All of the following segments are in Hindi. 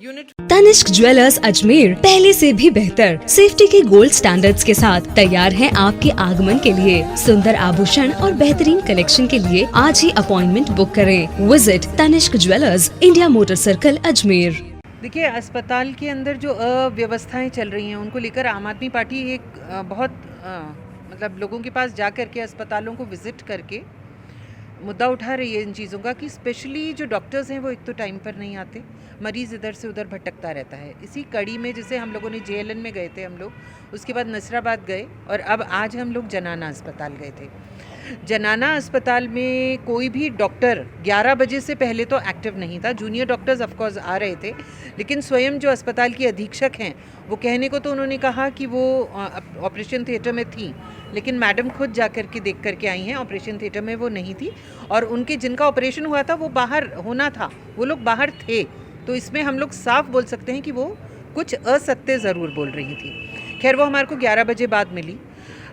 यूनिट तनिष्क ज्वेलर्स अजमेर पहले से भी बेहतर सेफ्टी के गोल्ड स्टैंडर्ड्स के साथ तैयार हैं आपके आगमन के लिए। सुंदर आभूषण और बेहतरीन कलेक्शन के लिए आज ही अपॉइंटमेंट बुक करें। Visit Tanishq jewellers, India motor circle, Ajmer. देखिए, अस्पताल के अंदर जो अव्यवस्थाएं चल रही हैं उनको लेकर आम आदमी पार्टी एक बहुत मतलब लोगों के पास जा करके, अस्पतालों को विज़िट करके मुद्दा उठा रही है इन चीज़ों का कि स्पेशली जो डॉक्टर्स हैं वो एक तो टाइम पर नहीं आते, मरीज़ इधर से उधर भटकता रहता है। इसी कड़ी में जैसे हम लोगों ने JLN में गए थे हम लोग, उसके बाद नसराबाद गए और अब आज हम लोग जनाना अस्पताल गए थे। जनाना अस्पताल में कोई भी डॉक्टर 11 बजे से पहले तो एक्टिव नहीं था। जूनियर डॉक्टर्स ऑफ कोर्स आ रहे थे, लेकिन स्वयं जो अस्पताल की अधीक्षक हैं वो कहने को तो उन्होंने कहा कि वो ऑपरेशन थिएटर में थी, लेकिन मैडम खुद जा कर के देख करके आई हैं, ऑपरेशन थिएटर में वो नहीं थी और उनके जिनका ऑपरेशन हुआ था वो बाहर होना था, वो लोग बाहर थे। तो इसमें हम लोग साफ बोल सकते हैं कि वो कुछ असत्य ज़रूर बोल रही थी। खैर, वो हमारे को 11 बजे बाद मिली।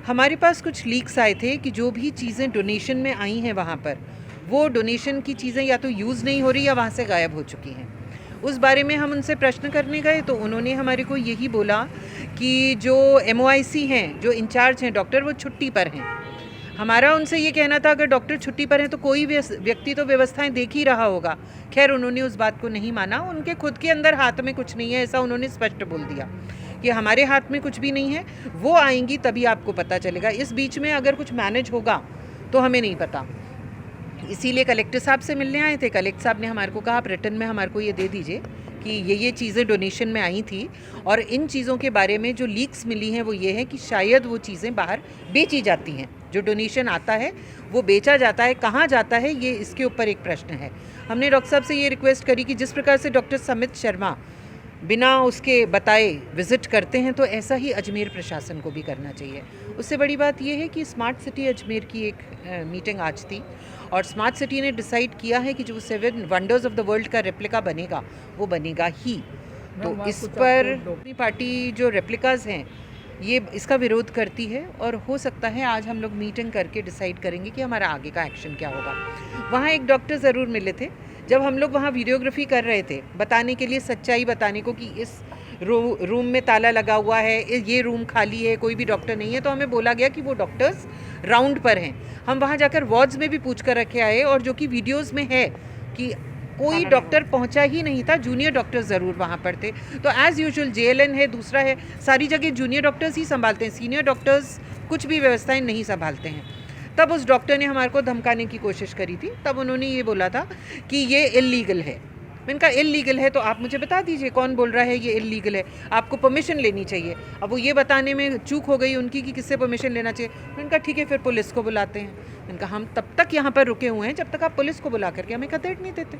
हमारे पास कुछ लीक्स आए थे कि जो भी चीज़ें डोनेशन में आई हैं वहाँ पर, वो डोनेशन की चीज़ें या तो यूज़ नहीं हो रही या वहाँ से गायब हो चुकी हैं। उस बारे में हम उनसे प्रश्न करने गए तो उन्होंने हमारे को यही बोला कि जो MOIC हैं, जो इंचार्ज हैं डॉक्टर, वो छुट्टी पर हैं। हमारा उनसे ये कहना था अगर डॉक्टर छुट्टी पर हैं तो कोई व्यक्ति तो व्यवस्थाएं देख ही रहा होगा। खैर, उन्होंने उस बात को नहीं माना। उनके खुद के अंदर हाथ में कुछ नहीं है, ऐसा उन्होंने स्पष्ट बोल दिया कि हमारे हाथ में कुछ भी नहीं है, वो आएंगी तभी आपको पता चलेगा। इस बीच में अगर कुछ मैनेज होगा तो हमें नहीं पता। इसीलिए कलेक्टर साहब से मिलने आए थे। कलेक्टर साहब ने हमारे को कहा आप रिटर्न में हमारे को ये दे दीजिए कि ये चीज़ें डोनेशन में आई थी और इन चीज़ों के बारे में जो लीक्स मिली हैं वो ये है कि शायद वो चीज़ें बाहर बेची जाती हैं। जो डोनेशन आता है वो बेचा जाता है, कहाँ जाता है ये इसके ऊपर एक प्रश्न है। हमने डॉक्टर साहब से ये रिक्वेस्ट करी कि जिस प्रकार से डॉक्टर समित शर्मा बिना उसके बताए विज़िट करते हैं तो ऐसा ही अजमेर प्रशासन को भी करना चाहिए। उससे बड़ी बात यह है कि स्मार्ट सिटी अजमेर की एक मीटिंग आज थी और स्मार्ट सिटी ने डिसाइड किया है कि जो 7 वंडर्स ऑफ द वर्ल्ड का रेप्लिका बनेगा वो बनेगा ही। तो इस पर अपनी पार्टी जो रेप्लिकाज हैं ये इसका विरोध करती है और हो सकता है आज हम लोग मीटिंग करके डिसाइड करेंगे कि हमारा आगे का एक्शन क्या होगा। वहाँ एक डॉक्टर ज़रूर मिले थे जब हम लोग वहाँ वीडियोग्राफी कर रहे थे, बताने के लिए, सच्चाई बताने को कि इस रूम में ताला लगा हुआ है, ये रूम खाली है, कोई भी डॉक्टर नहीं है। तो हमें बोला गया कि वो डॉक्टर्स राउंड पर हैं। हम वहाँ जाकर वार्ड्स में भी पूछ कर रखे आए और जो कि वीडियोज़ में है कि कोई डॉक्टर पहुंचा ही नहीं था, जूनियर डॉक्टर्स ज़रूर वहाँ पर थे। तो एज़ यूजुअल JLN है, दूसरा है, सारी जगह जूनियर डॉक्टर्स ही संभालते हैं, सीनियर डॉक्टर्स कुछ भी व्यवस्थाएं नहीं संभालते हैं। तब उस डॉक्टर ने हमारे को धमकाने की कोशिश करी थी। तब उन्होंने ये बोला था कि ये इल्लीगल है। मैंने कहा इल्लीगल है तो आप मुझे बता दीजिए कौन बोल रहा है ये इल्लीगल है, आपको परमिशन लेनी चाहिए। अब वो ये बताने में चूक हो गई उनकी कि किससे परमिशन लेना चाहिए। मैंने कहा ठीक है, फिर पुलिस को बुलाते हैं। मैंने कहा हम तब तक यहाँ पर रुके हुए हैं जब तक आप पुलिस को बुला करके हमें खदेड़ नहीं देते।